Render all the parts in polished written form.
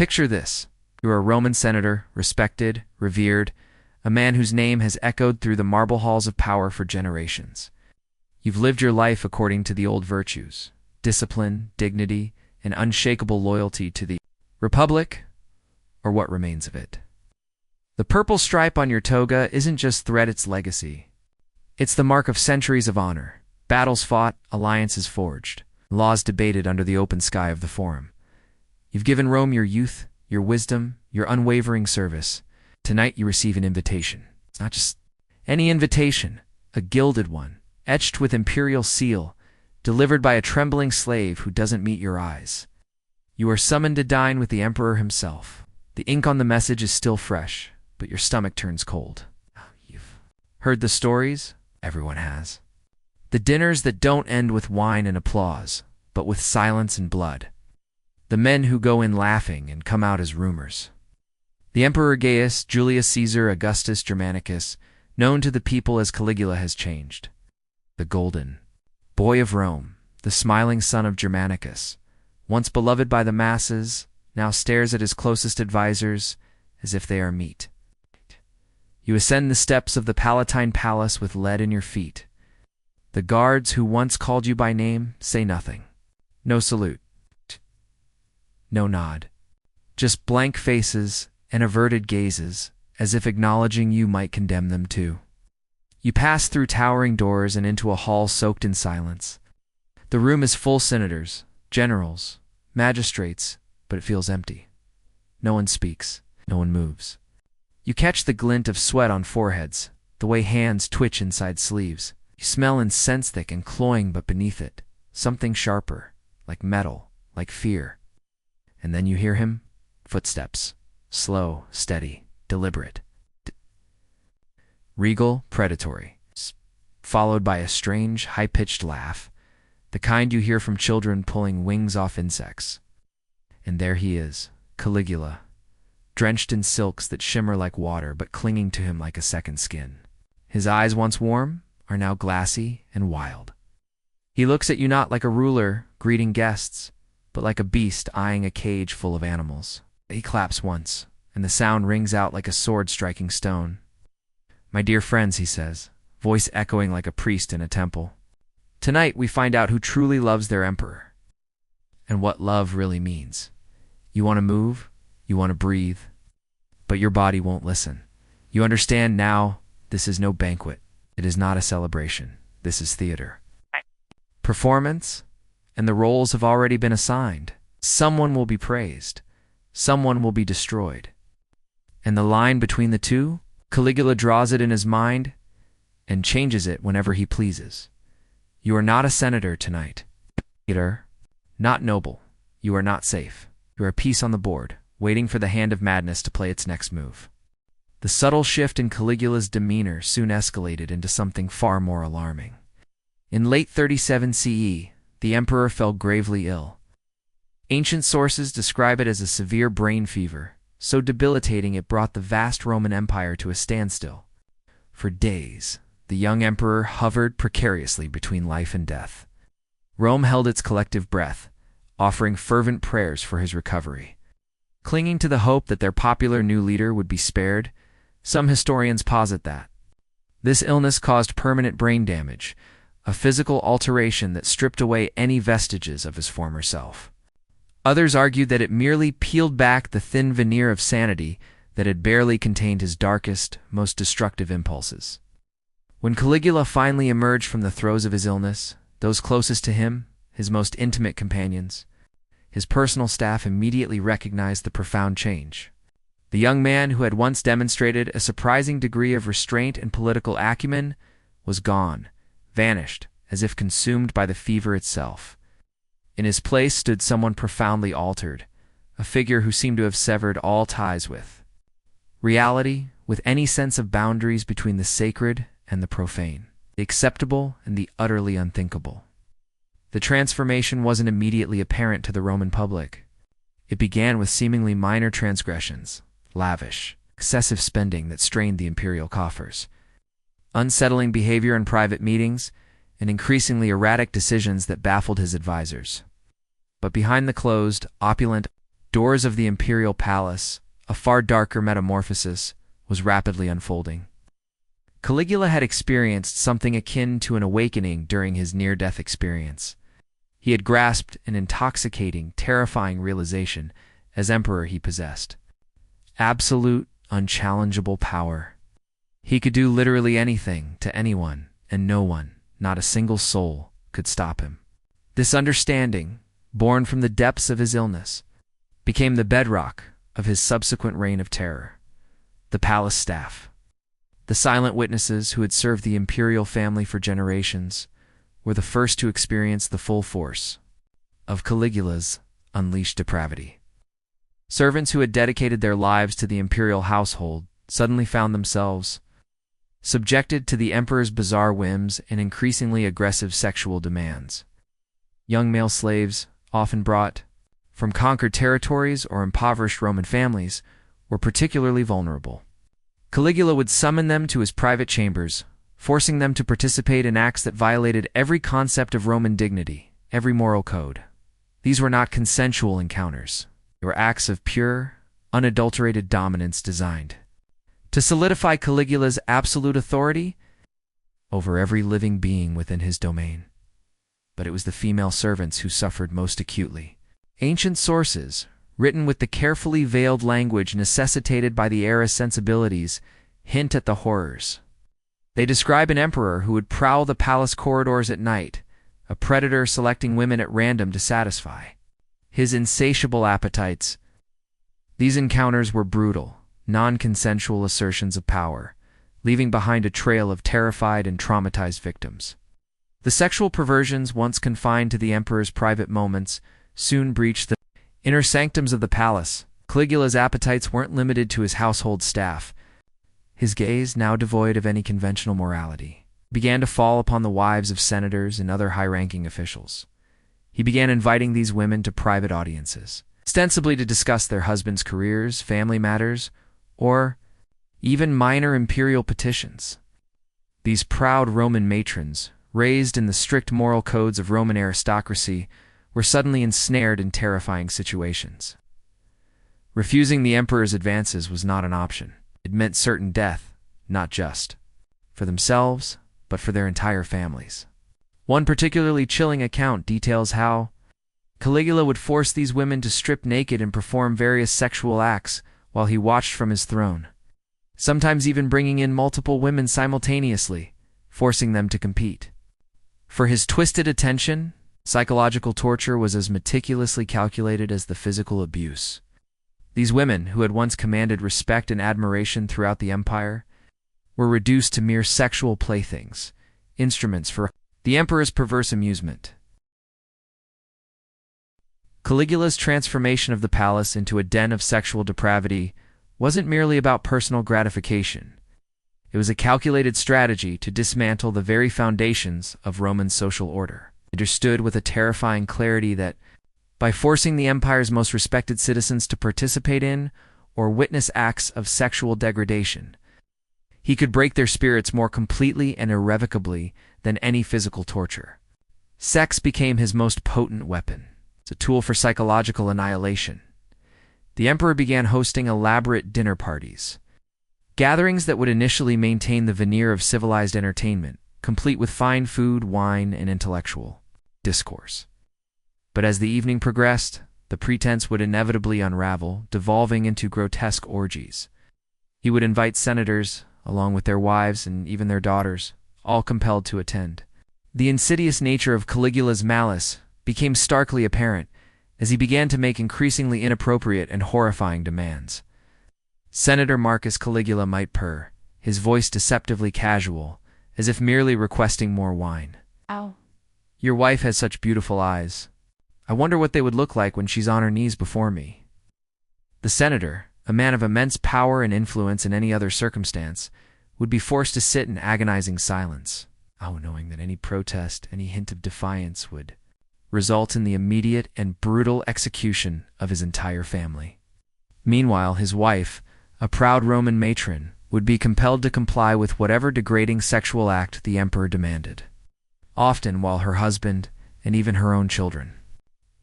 Picture this. You're a Roman senator, respected, revered, a man whose name has echoed through the marble halls of power for generations. You've lived your life according to the old virtues: discipline, dignity, and unshakable loyalty to the Republic, or what remains of it. The purple stripe on your toga isn't just thread, it's legacy. It's the mark of centuries of honor, battles fought, alliances forged, laws debated under the open sky of the Forum. You've given Rome your youth, your wisdom, your unwavering service. Tonight you receive an invitation. It's not just any invitation, a gilded one, etched with imperial seal, delivered by a trembling slave who doesn't meet your eyes. You are summoned to dine with the emperor himself. The ink on the message is still fresh, but your stomach turns cold. You've heard the stories? Everyone has. The dinners that don't end with wine and applause, but with silence and blood. The men who go in laughing and come out as rumors. The Emperor Gaius Julius Caesar Augustus Germanicus, known to the people as Caligula, has changed. The golden boy of Rome, the smiling son of Germanicus, once beloved by the masses, now stares at his closest advisors as if they are meat. You ascend the steps of the Palatine Palace with lead in your feet. The guards who once called you by name say nothing. No salute. No nod. Just blank faces and averted gazes, as if acknowledging you might condemn them too. You pass through towering doors and into a hall soaked in silence. The room is full: senators, generals, magistrates, but it feels empty. No one speaks. No one moves. You catch the glint of sweat on foreheads, the way hands twitch inside sleeves. You smell incense thick and cloying, but beneath it, something sharper, like metal, like fear. And then you hear him. Footsteps. Slow, steady, deliberate. Regal, predatory. Followed by a strange, high-pitched laugh, the kind you hear from children pulling wings off insects. And there he is, Caligula, drenched in silks that shimmer like water but clinging to him like a second skin. His eyes, once warm, are now glassy and wild. He looks at you not like a ruler greeting guests, but like a beast eyeing a cage full of animals. He claps once, and the sound rings out like a sword striking stone. "My dear friends," he says, voice echoing like a priest in a temple. "Tonight we find out who truly loves their emperor, and what love really means. You want to move, you want to breathe, but your body won't listen. You understand now, this is no banquet. It is not a celebration. This is theater. Performance, and the roles have already been assigned. Someone will be praised. Someone will be destroyed. And the line between the two, Caligula draws it in his mind and changes it whenever he pleases. You are not a senator tonight. Not noble. You are not safe. You are a piece on the board, waiting for the hand of madness to play its next move." The subtle shift in Caligula's demeanor soon escalated into something far more alarming. In late 37 CE, the emperor fell gravely ill. Ancient sources describe it as a severe brain fever, so debilitating it brought the vast Roman Empire to a standstill. For days, the young emperor hovered precariously between life and death. Rome held its collective breath, offering fervent prayers for his recovery. Clinging to the hope that their popular new leader would be spared, some historians posit that this illness caused permanent brain damage, a physical alteration that stripped away any vestiges of his former self. Others argued that it merely peeled back the thin veneer of sanity that had barely contained his darkest, most destructive impulses. When Caligula finally emerged from the throes of his illness, those closest to him, his most intimate companions, his personal staff immediately recognized the profound change. The young man who had once demonstrated a surprising degree of restraint and political acumen was gone, vanished, as if consumed by the fever itself. In his place stood someone profoundly altered, a figure who seemed to have severed all ties with reality, with any sense of boundaries between the sacred and the profane, the acceptable and the utterly unthinkable. The transformation wasn't immediately apparent to the Roman public. It began with seemingly minor transgressions, lavish, excessive spending that strained the imperial coffers, unsettling behavior in private meetings, and increasingly erratic decisions that baffled his advisors. But behind the closed, opulent doors of the imperial palace, a far darker metamorphosis was rapidly unfolding. Caligula had experienced something akin to an awakening during his near-death experience. He had grasped an intoxicating, terrifying realization as emperor he possessed absolute, unchallengeable power. He could do literally anything to anyone, and no one, not a single soul, could stop him. This understanding, born from the depths of his illness, became the bedrock of his subsequent reign of terror. The palace staff, the silent witnesses who had served the imperial family for generations, were the first to experience the full force of Caligula's unleashed depravity. Servants who had dedicated their lives to the imperial household suddenly found themselves subjected to the emperor's bizarre whims and increasingly aggressive sexual demands. Young male slaves, often brought from conquered territories or impoverished Roman families, were particularly vulnerable. Caligula would summon them to his private chambers, forcing them to participate in acts that violated every concept of Roman dignity, every moral code. These were not consensual encounters. They were acts of pure, unadulterated dominance designed to solidify Caligula's absolute authority over every living being within his domain. But it was the female servants who suffered most acutely. Ancient sources, written with the carefully veiled language necessitated by the era's sensibilities, hint at the horrors. They describe an emperor who would prowl the palace corridors at night, a predator selecting women at random to satisfy his insatiable appetites. These encounters were brutal, non-consensual assertions of power, leaving behind a trail of terrified and traumatized victims. The sexual perversions, once confined to the emperor's private moments, soon breached the inner sanctums of the palace. Caligula's appetites weren't limited to his household staff. His gaze, now devoid of any conventional morality, began to fall upon the wives of senators and other high-ranking officials. He began inviting these women to private audiences, ostensibly to discuss their husbands' careers, family matters, or even minor imperial petitions. These proud Roman matrons, raised in the strict moral codes of Roman aristocracy, were suddenly ensnared in terrifying situations. Refusing the emperor's advances was not an option. It meant certain death, not just for themselves, but for their entire families. One particularly chilling account details how Caligula would force these women to strip naked and perform various sexual acts while he watched from his throne, sometimes even bringing in multiple women simultaneously, forcing them to compete. For his twisted attention, psychological torture was as meticulously calculated as the physical abuse. These women, who had once commanded respect and admiration throughout the empire, were reduced to mere sexual playthings, instruments for the emperor's perverse amusement. Caligula's transformation of the palace into a den of sexual depravity wasn't merely about personal gratification. It was a calculated strategy to dismantle the very foundations of Roman social order. He understood with a terrifying clarity that by forcing the empire's most respected citizens to participate in or witness acts of sexual degradation, he could break their spirits more completely and irrevocably than any physical torture. Sex became his most potent weapon. It's a tool for psychological annihilation. The emperor began hosting elaborate dinner parties, gatherings that would initially maintain the veneer of civilized entertainment, complete with fine food, wine, and intellectual discourse. But as the evening progressed, the pretense would inevitably unravel, devolving into grotesque orgies. He would invite senators, along with their wives and even their daughters, all compelled to attend. The insidious nature of Caligula's malice became starkly apparent as he began to make increasingly inappropriate and horrifying demands. Senator Marcus Caligula might purr, his voice deceptively casual, as if merely requesting more wine. Ow. "Your wife has such beautiful eyes. I wonder what they would look like when she's on her knees before me." The senator, a man of immense power and influence in any other circumstance, would be forced to sit in agonizing silence, knowing that any protest, any hint of defiance would result in the immediate and brutal execution of his entire family. Meanwhile, his wife, a proud Roman matron, would be compelled to comply with whatever degrading sexual act the emperor demanded, often while her husband, and even her own children,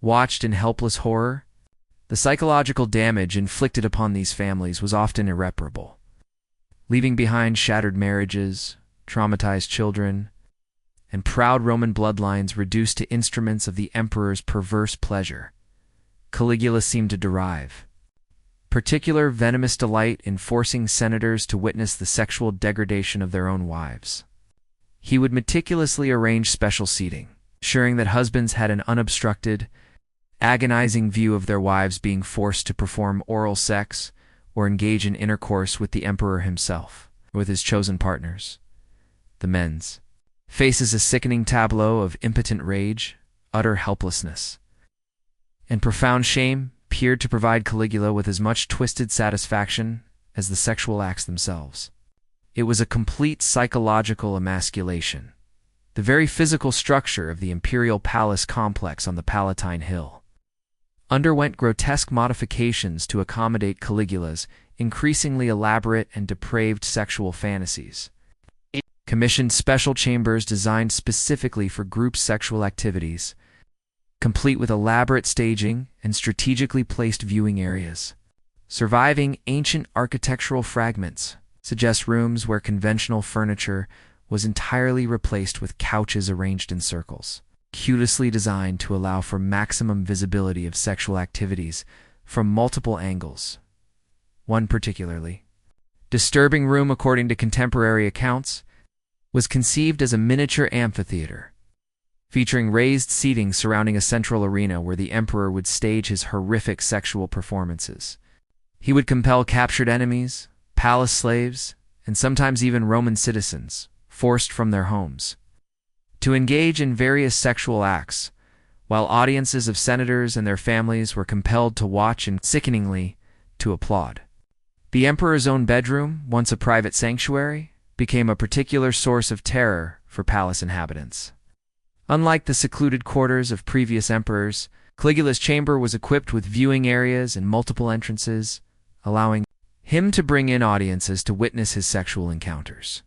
watched in helpless horror. The psychological damage inflicted upon these families was often irreparable, leaving behind shattered marriages, traumatized children, and proud Roman bloodlines reduced to instruments of the emperor's perverse pleasure. Caligula seemed to derive particular venomous delight in forcing senators to witness the sexual degradation of their own wives. He would meticulously arrange special seating, ensuring that husbands had an unobstructed, agonizing view of their wives being forced to perform oral sex or engage in intercourse with the emperor himself, or with his chosen partners. The men's faces a sickening tableau of impotent rage, utter helplessness, and profound shame appeared to provide Caligula with as much twisted satisfaction as the sexual acts themselves. It was a complete psychological emasculation, the very physical structure of the imperial palace complex on the Palatine Hill underwent grotesque modifications to accommodate Caligula's increasingly elaborate and depraved sexual fantasies. It commissioned special chambers designed specifically for group sexual activities, complete with elaborate staging and strategically placed viewing areas. Surviving ancient architectural fragments suggest rooms where conventional furniture was entirely replaced with couches arranged in circles, curiously designed to allow for maximum visibility of sexual activities from multiple angles. One particularly disturbing room, according to contemporary accounts, was conceived as a miniature amphitheater, featuring raised seating surrounding a central arena where the emperor would stage his horrific sexual performances. He would compel captured enemies, palace slaves, and sometimes even Roman citizens, forced from their homes, to engage in various sexual acts, while audiences of senators and their families were compelled to watch and, sickeningly, to applaud. The emperor's own bedroom, once a private sanctuary, became a particular source of terror for palace inhabitants. Unlike the secluded quarters of previous emperors, Caligula's chamber was equipped with viewing areas and multiple entrances, allowing him to bring in audiences to witness his sexual encounters.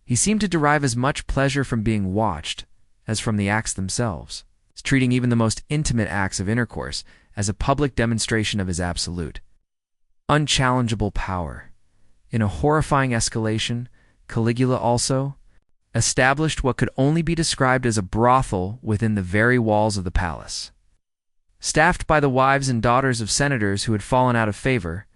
He seemed to derive as much pleasure from being watched as from the acts themselves, treating even the most intimate acts of intercourse as a public demonstration of his absolute, unchallengeable power. In a horrifying escalation, Caligula also established what could only be described as a brothel within the very walls of the palace. Staffed by the wives and daughters of senators who had fallen out of favor,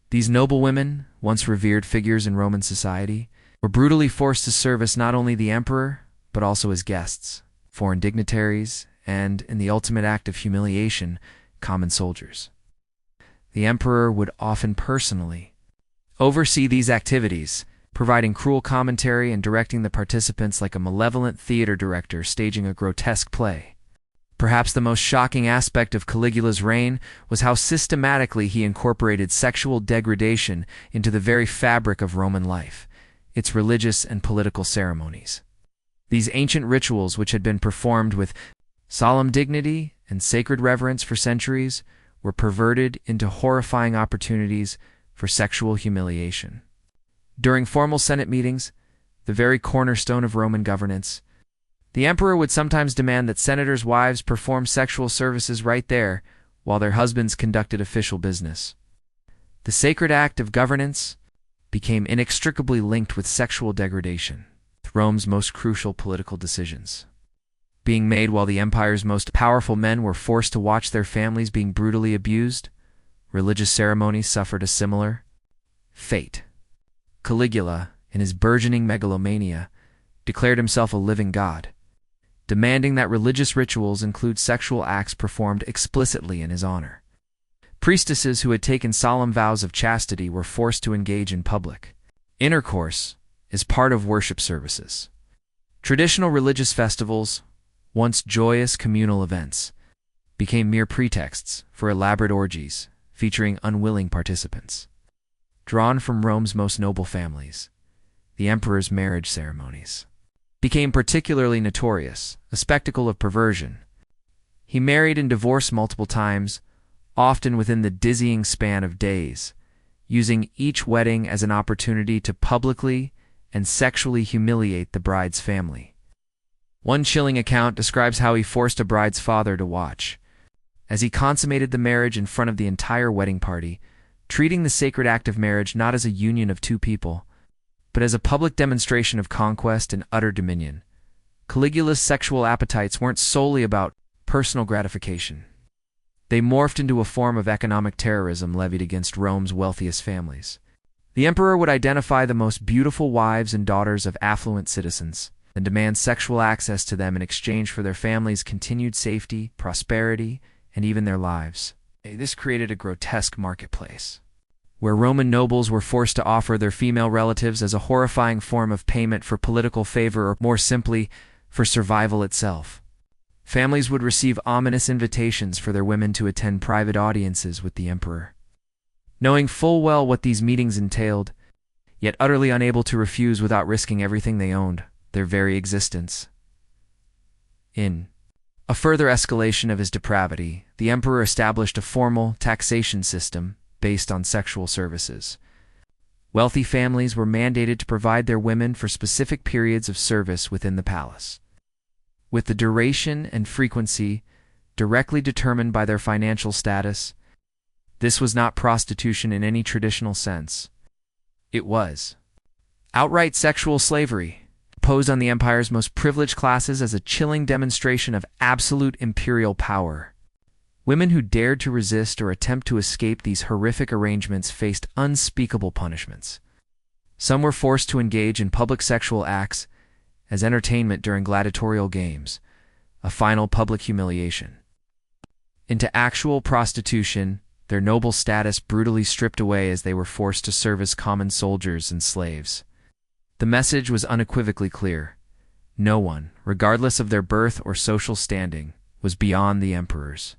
these noble women, once revered figures in Roman society, were brutally forced to service not only the emperor, but also his guests, foreign dignitaries, and, in the ultimate act of humiliation, common soldiers. The emperor would often personally oversee these activities, providing cruel commentary and directing the participants like a malevolent theater director staging a grotesque play. Perhaps the most shocking aspect of Caligula's reign was how systematically he incorporated sexual degradation into the very fabric of Roman life, its religious and political ceremonies. These ancient rituals, which had been performed with solemn dignity and sacred reverence for centuries, were perverted into horrifying opportunities for sexual humiliation. During formal Senate meetings, the very cornerstone of Roman governance, the emperor would sometimes demand that senators' wives perform sexual services right there while their husbands conducted official business. The sacred act of governance became inextricably linked with sexual degradation, Rome's most crucial political decisions being made while the empire's most powerful men were forced to watch their families being brutally abused. Religious ceremonies suffered a similar fate. Caligula, in his burgeoning megalomania, declared himself a living god, demanding that religious rituals include sexual acts performed explicitly in his honor. Priestesses who had taken solemn vows of chastity were forced to engage in public intercourse as part of worship services. Traditional religious festivals, once joyous communal events, became mere pretexts for elaborate orgies featuring unwilling participants. Drawn from Rome's most noble families, the emperor's marriage ceremonies became particularly notorious, a spectacle of perversion. He married and divorced multiple times, often within the dizzying span of days, using each wedding as an opportunity to publicly and sexually humiliate the bride's family. One chilling account describes how he forced a bride's father to watch as he consummated the marriage in front of the entire wedding party, treating the sacred act of marriage not as a union of two people, but as a public demonstration of conquest and utter dominion. Caligula's sexual appetites weren't solely about personal gratification. They morphed into a form of economic terrorism levied against Rome's wealthiest families. The emperor would identify the most beautiful wives and daughters of affluent citizens, and demand sexual access to them in exchange for their families' continued safety, prosperity, and even their lives. This created a grotesque marketplace, where Roman nobles were forced to offer their female relatives as a horrifying form of payment for political favor, or more simply, for survival itself. Families would receive ominous invitations for their women to attend private audiences with the emperor, knowing full well what these meetings entailed, yet utterly unable to refuse without risking everything they owned, their very existence. In a further escalation of his depravity, the emperor established a formal taxation system based on sexual services. Wealthy families were mandated to provide their women for specific periods of service within the palace, with the duration and frequency directly determined by their financial status. This was not prostitution in any traditional sense. It was outright sexual slavery, imposed on the empire's most privileged classes as a chilling demonstration of absolute imperial power. Women who dared to resist or attempt to escape these horrific arrangements faced unspeakable punishments. Some were forced to engage in public sexual acts as entertainment during gladiatorial games, a final public humiliation. Into actual prostitution, their noble status brutally stripped away as they were forced to serve as common soldiers and slaves. The message was unequivocally clear. No one, regardless of their birth or social standing, was beyond the emperor's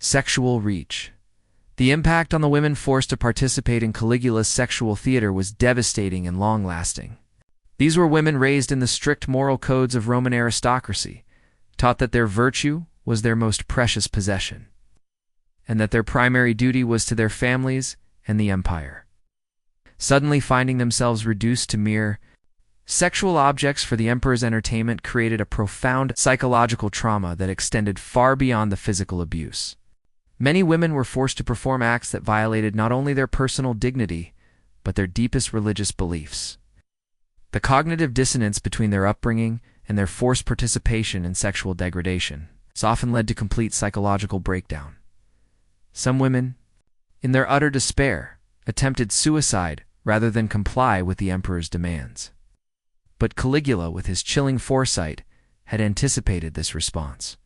sexual reach. The impact on the women forced to participate in Caligula's sexual theater was devastating and long-lasting. These were women raised in the strict moral codes of Roman aristocracy, taught that their virtue was their most precious possession, and that their primary duty was to their families and the empire. Suddenly finding themselves reduced to mere sexual objects for the emperor's entertainment created a profound psychological trauma that extended far beyond the physical abuse. Many women were forced to perform acts that violated not only their personal dignity, but their deepest religious beliefs. The cognitive dissonance between their upbringing and their forced participation in sexual degradation often led to complete psychological breakdown. Some women, in their utter despair, attempted suicide rather than comply with the emperor's demands. But Caligula, with his chilling foresight, had anticipated this response.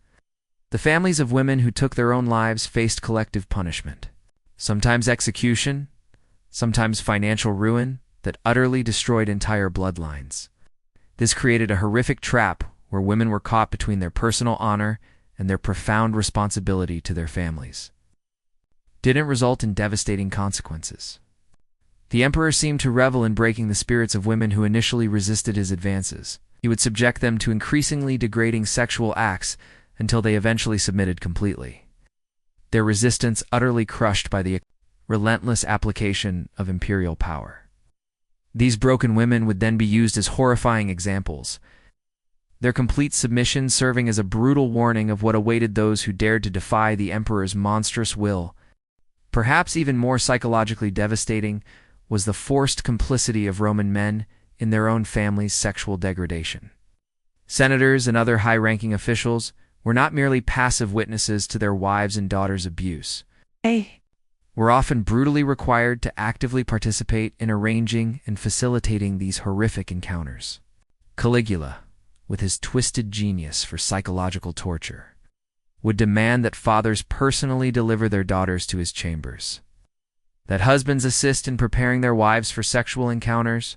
The families of women who took their own lives faced collective punishment, sometimes execution, sometimes financial ruin that utterly destroyed entire bloodlines. This created a horrific trap where women were caught between their personal honor and their profound responsibility to their families. Didn't result in devastating consequences. The emperor seemed to revel in breaking the spirits of women who initially resisted his advances. He would subject them to increasingly degrading sexual acts until they eventually submitted completely, their resistance utterly crushed by the relentless application of imperial power. These broken women would then be used as horrifying examples, their complete submission serving as a brutal warning of what awaited those who dared to defy the emperor's monstrous will. Perhaps even more psychologically devastating was the forced complicity of Roman men in their own families' sexual degradation. Senators and other high-ranking officials were not merely passive witnesses to their wives' and daughters' abuse. They were often brutally required to actively participate in arranging and facilitating these horrific encounters. Caligula, with his twisted genius for psychological torture, would demand that fathers personally deliver their daughters to his chambers, that husbands assist in preparing their wives for sexual encounters,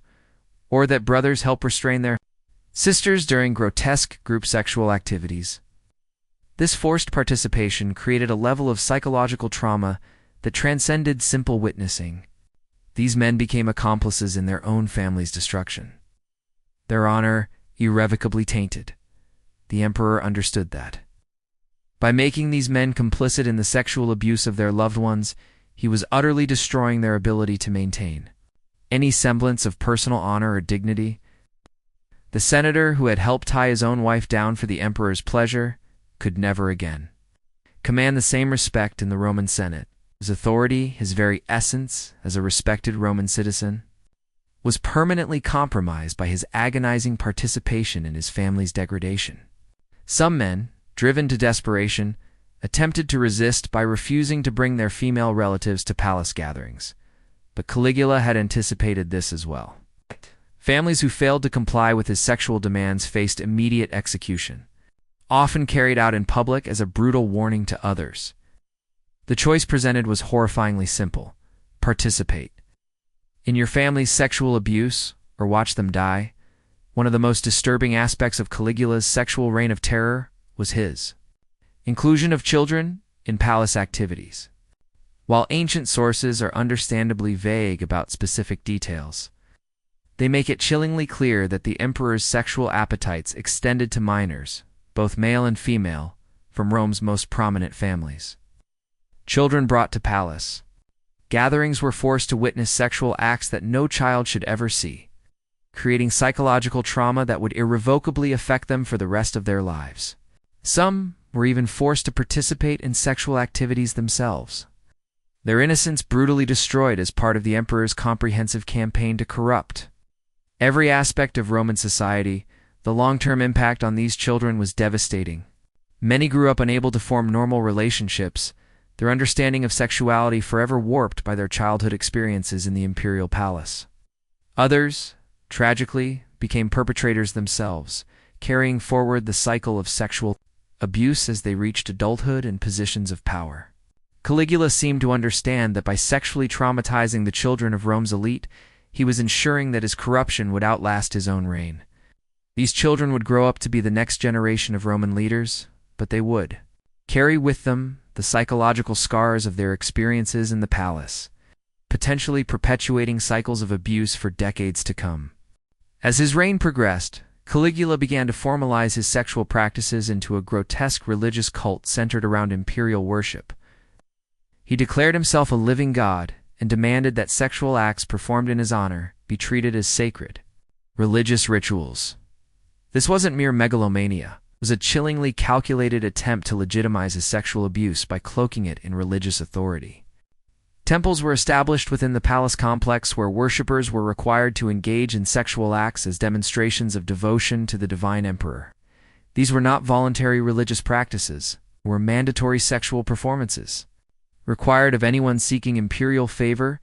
or that brothers help restrain their sisters during grotesque group sexual activities. This forced participation created a level of psychological trauma that transcended simple witnessing. These men became accomplices in their own family's destruction, their honor irrevocably tainted. The emperor understood that. By making these men complicit in the sexual abuse of their loved ones, he was utterly destroying their ability to maintain any semblance of personal honor or dignity. The senator who had helped tie his own wife down for the emperor's pleasure could never again command the same respect in the Roman Senate. His authority, his very essence as a respected Roman citizen, was permanently compromised by his agonizing participation in his family's degradation. Some men, driven to desperation, attempted to resist by refusing to bring their female relatives to palace gatherings, but Caligula had anticipated this as well. Families who failed to comply with his sexual demands faced immediate execution, often carried out in public as a brutal warning to others. The choice presented was horrifyingly simple: participate in your family's sexual abuse or watch them die. One of the most disturbing aspects of Caligula's sexual reign of terror was his inclusion of children in palace activities. While ancient sources are understandably vague about specific details, they make it chillingly clear that the emperor's sexual appetites extended to minors, both male and female, from Rome's most prominent families. Children brought to palace. Gatherings were forced to witness sexual acts that no child should ever see, creating psychological trauma that would irrevocably affect them for the rest of their lives. Some were even forced to participate in sexual activities themselves, their innocence brutally destroyed as part of the emperor's comprehensive campaign to corrupt every aspect of Roman society. The long-term impact on these children was devastating. Many grew up unable to form normal relationships, their understanding of sexuality forever warped by their childhood experiences in the imperial palace. Others, tragically, became perpetrators themselves, carrying forward the cycle of sexual abuse as they reached adulthood and positions of power. Caligula seemed to understand that by sexually traumatizing the children of Rome's elite, he was ensuring that his corruption would outlast his own reign. These children would grow up to be the next generation of Roman leaders, but they would carry with them the psychological scars of their experiences in the palace, potentially perpetuating cycles of abuse for decades to come. As his reign progressed, Caligula began to formalize his sexual practices into a grotesque religious cult centered around imperial worship. He declared himself a living god and demanded that sexual acts performed in his honor be treated as sacred religious rituals. This wasn't mere megalomania. It was a chillingly calculated attempt to legitimize his sexual abuse by cloaking it in religious authority. Temples were established within the palace complex where worshippers were required to engage in sexual acts as demonstrations of devotion to the divine emperor. These were not voluntary religious practices, they were mandatory sexual performances, required of anyone seeking imperial favor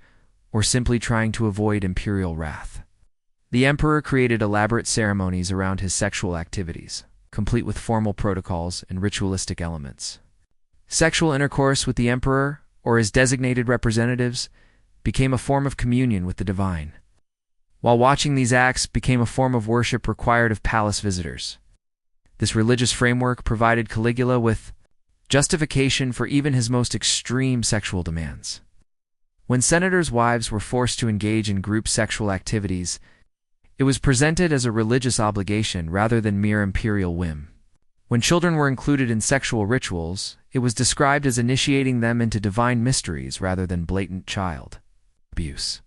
or simply trying to avoid imperial wrath. The emperor created elaborate ceremonies around his sexual activities, complete with formal protocols and ritualistic elements. Sexual intercourse with the emperor, or his designated representatives, became a form of communion with the divine, while watching these acts became a form of worship required of palace visitors. This religious framework provided Caligula with justification for even his most extreme sexual demands. When senators' wives were forced to engage in group sexual activities, it was presented as a religious obligation rather than mere imperial whim. When children were included in sexual rituals, it was described as initiating them into divine mysteries rather than blatant child abuse.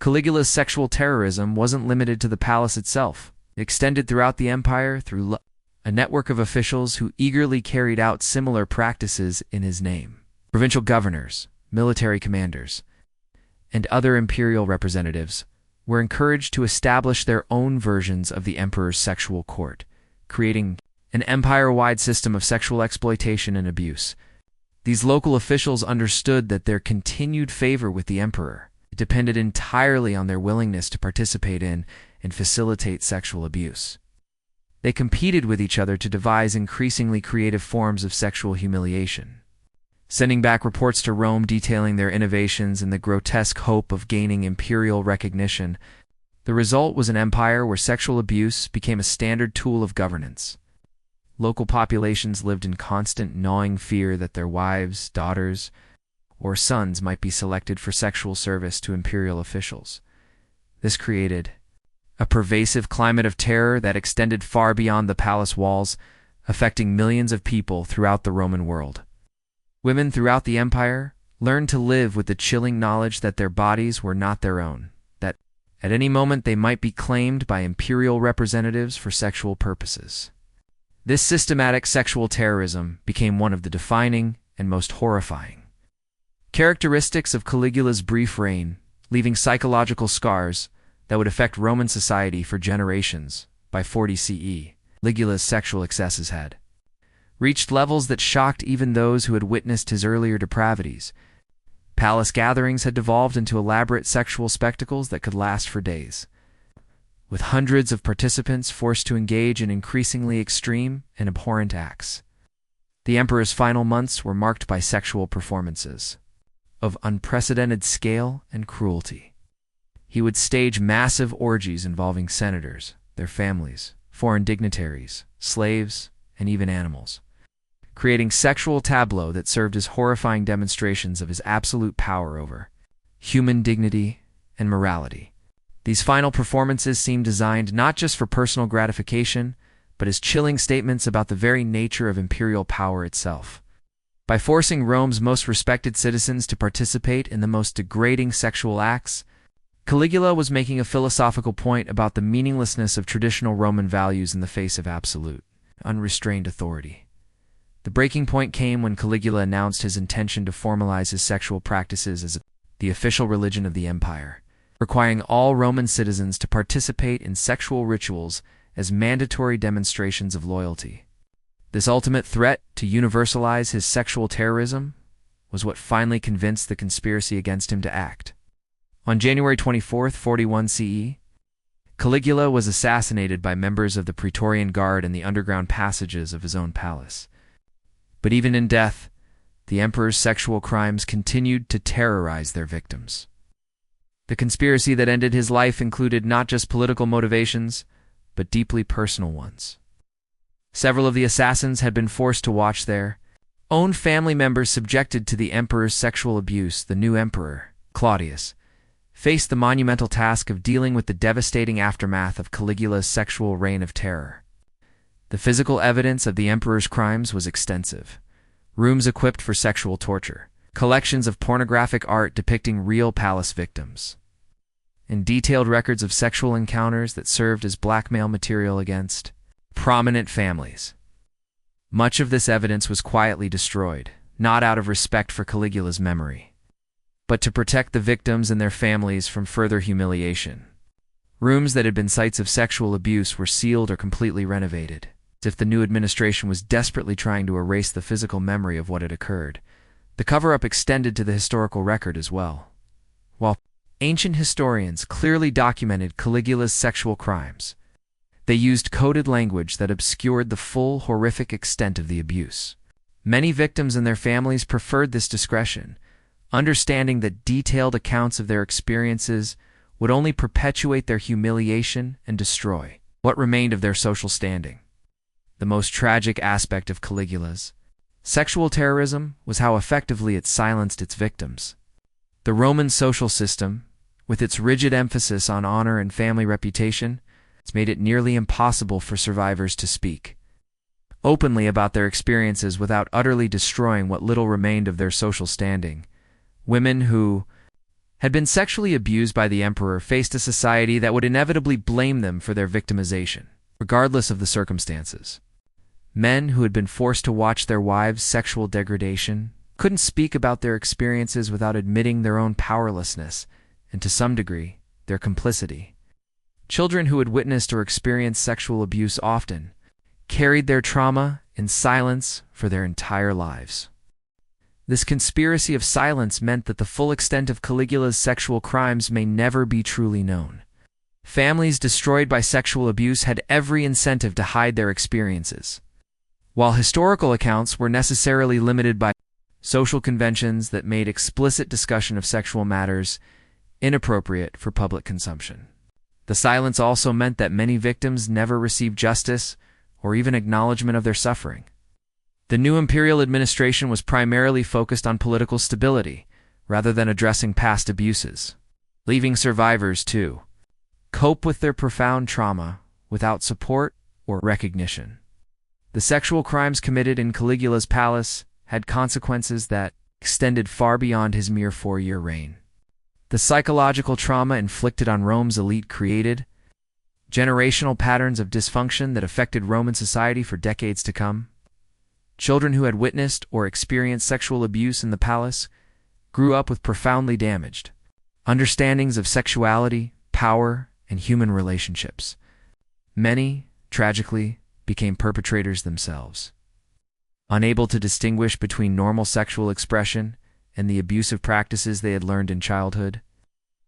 Caligula's sexual terrorism wasn't limited to the palace itself. It extended throughout the empire through a network of officials who eagerly carried out similar practices in his name. Provincial governors, military commanders, and other imperial representatives were encouraged to establish their own versions of the emperor's sexual court, creating an empire-wide system of sexual exploitation and abuse. These local officials understood that their continued favor with the emperor depended entirely on their willingness to participate in and facilitate sexual abuse. They competed with each other to devise increasingly creative forms of sexual humiliation, sending back reports to Rome detailing their innovations in the grotesque hope of gaining imperial recognition. The result was an empire where sexual abuse became a standard tool of governance. Local populations lived in constant gnawing fear that their wives, daughters, or sons might be selected for sexual service to imperial officials. This created a pervasive climate of terror that extended far beyond the palace walls, affecting millions of people throughout the Roman world. Women throughout the empire learned to live with the chilling knowledge that their bodies were not their own, that at any moment they might be claimed by imperial representatives for sexual purposes. This systematic sexual terrorism became one of the defining and most horrifying characteristics of Caligula's brief reign, leaving psychological scars that would affect Roman society for generations. By 40 CE, Caligula's sexual excesses had reached levels that shocked even those who had witnessed his earlier depravities. Palace gatherings had devolved into elaborate sexual spectacles that could last for days, with hundreds of participants forced to engage in increasingly extreme and abhorrent acts. The emperor's final months were marked by sexual performances of unprecedented scale and cruelty. He would stage massive orgies involving senators, their families, foreign dignitaries, slaves, and even animals, creating sexual tableaux that served as horrifying demonstrations of his absolute power over human dignity and morality. These final performances seemed designed not just for personal gratification, but as chilling statements about the very nature of imperial power itself. By forcing Rome's most respected citizens to participate in the most degrading sexual acts, Caligula was making a philosophical point about the meaninglessness of traditional Roman values in the face of absolute, unrestrained authority. The breaking point came when Caligula announced his intention to formalize his sexual practices as the official religion of the empire, requiring all Roman citizens to participate in sexual rituals as mandatory demonstrations of loyalty. This ultimate threat to universalize his sexual terrorism was what finally convinced the conspiracy against him to act. On January 24, 41 CE, Caligula was assassinated by members of the Praetorian Guard in the underground passages of his own palace. But even in death, the emperor's sexual crimes continued to terrorize their victims. The conspiracy that ended his life included not just political motivations, but deeply personal ones. Several of the assassins had been forced to watch their own family members subjected to the emperor's sexual abuse. The new emperor, Claudius, faced the monumental task of dealing with the devastating aftermath of Caligula's sexual reign of terror. The physical evidence of the emperor's crimes was extensive. Rooms equipped for sexual torture, collections of pornographic art depicting real palace victims, and detailed records of sexual encounters that served as blackmail material against prominent families. Much of this evidence was quietly destroyed, not out of respect for Caligula's memory, but to protect the victims and their families from further humiliation. Rooms that had been sites of sexual abuse were sealed or completely renovated, as if the new administration was desperately trying to erase the physical memory of what had occurred. The cover-up extended to the historical record as well. While ancient historians clearly documented Caligula's sexual crimes, they used coded language that obscured the full horrific extent of the abuse. Many victims and their families preferred this discretion, understanding that detailed accounts of their experiences would only perpetuate their humiliation and destroy what remained of their social standing. The most tragic aspect of Caligula's sexual terrorism was how effectively it silenced its victims. The Roman social system, with its rigid emphasis on honor and family reputation, has made it nearly impossible for survivors to speak openly about their experiences without utterly destroying what little remained of their social standing. Women who had been sexually abused by the emperor faced a society that would inevitably blame them for their victimization, regardless of the circumstances. Men who had been forced to watch their wives' sexual degradation couldn't speak about their experiences without admitting their own powerlessness and, to some degree, their complicity. Children who had witnessed or experienced sexual abuse often carried their trauma in silence for their entire lives. This conspiracy of silence meant that the full extent of Caligula's sexual crimes may never be truly known. Families destroyed by sexual abuse had every incentive to hide their experiences, while historical accounts were necessarily limited by social conventions that made explicit discussion of sexual matters inappropriate for public consumption. The silence also meant that many victims never received justice or even acknowledgement of their suffering. The new imperial administration was primarily focused on political stability rather than addressing past abuses, leaving survivors to cope with their profound trauma without support or recognition. The sexual crimes committed in Caligula's palace had consequences that extended far beyond his mere 4-year reign. The psychological trauma inflicted on Rome's elite created generational patterns of dysfunction that affected Roman society for decades to come. Children who had witnessed or experienced sexual abuse in the palace grew up with profoundly damaged understandings of sexuality, power, and human relationships. Many, tragically, became perpetrators themselves. Unable to distinguish between normal sexual expression and the abusive practices they had learned in childhood,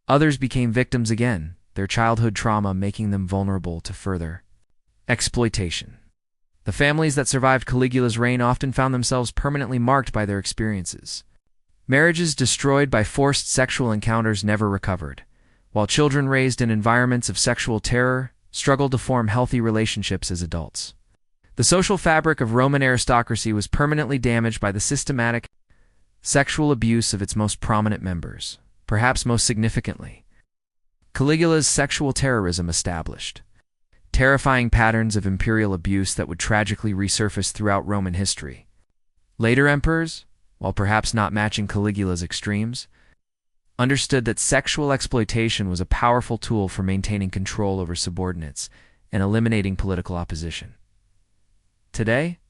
others became victims again, their childhood trauma making them vulnerable to further exploitation. The families that survived Caligula's reign often found themselves permanently marked by their experiences. Marriages destroyed by forced sexual encounters never recovered, while children raised in environments of sexual terror struggled to form healthy relationships as adults. The social fabric of Roman aristocracy was permanently damaged by the systematic sexual abuse of its most prominent members. Perhaps most significantly, Caligula's sexual terrorism established terrifying patterns of imperial abuse that would tragically resurface throughout Roman history. Later emperors, while perhaps not matching Caligula's extremes, understood that sexual exploitation was a powerful tool for maintaining control over subordinates and eliminating political opposition. Today,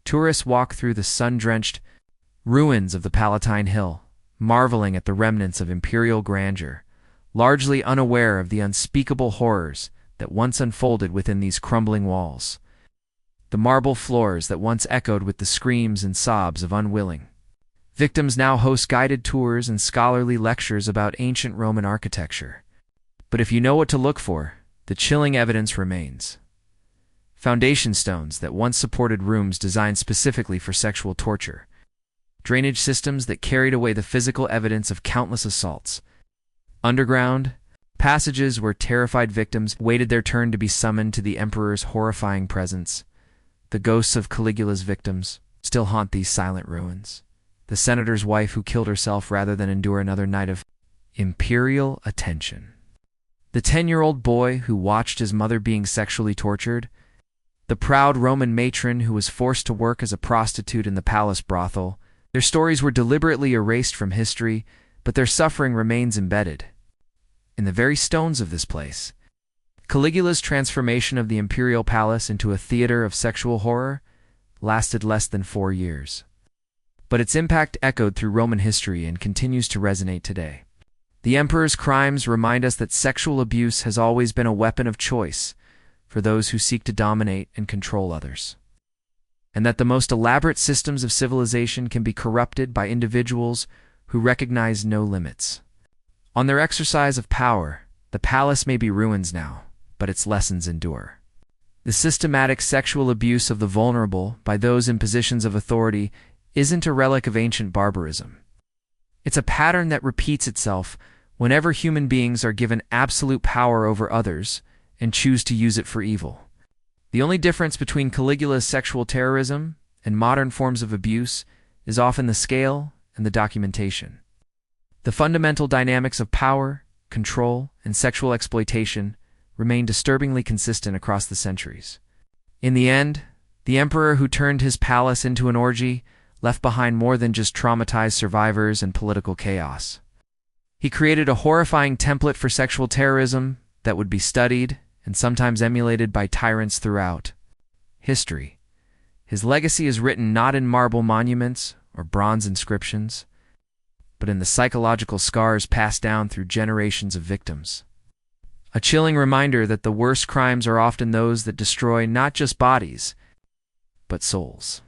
tourists walk through the sun-drenched ruins of the Palatine Hill, marveling at the remnants of imperial grandeur, largely unaware of the unspeakable horrors that once unfolded within these crumbling walls. The marble floors that once echoed with the screams and sobs of unwilling victims now host guided tours and scholarly lectures about ancient Roman architecture. But if you know what to look for, the chilling evidence remains. Foundation stones that once supported rooms designed specifically for sexual torture, drainage systems that carried away the physical evidence of countless assaults, underground passages where terrified victims waited their turn to be summoned to the emperor's horrifying presence. The ghosts of Caligula's victims still haunt these silent ruins. The senator's wife who killed herself rather than endure another night of imperial attention. The 10-year-old boy who watched his mother being sexually tortured. The proud Roman matron who was forced to work as a prostitute in the palace brothel. Their stories were deliberately erased from history, but their suffering remains embedded in the very stones of this place. Caligula's transformation of the imperial palace into a theater of sexual horror lasted less than 4 years. But its impact echoed through Roman history and continues to resonate today. The emperor's crimes remind us that sexual abuse has always been a weapon of choice for those who seek to dominate and control others, and that the most elaborate systems of civilization can be corrupted by individuals who recognize no limits. On their exercise of power, the palace may be ruins now, but its lessons endure. The systematic sexual abuse of the vulnerable by those in positions of authority isn't a relic of ancient barbarism. It's a pattern that repeats itself whenever human beings are given absolute power over others and choose to use it for evil. The only difference between Caligula's sexual terrorism and modern forms of abuse is often the scale and the documentation. The fundamental dynamics of power, control, and sexual exploitation remain disturbingly consistent across the centuries. In the end, the emperor who turned his palace into an orgy left behind more than just traumatized survivors and political chaos. He created a horrifying template for sexual terrorism that would be studied and sometimes emulated by tyrants throughout history. His legacy is written not in marble monuments or bronze inscriptions, but in the psychological scars passed down through generations of victims. A chilling reminder that the worst crimes are often those that destroy not just bodies, but souls.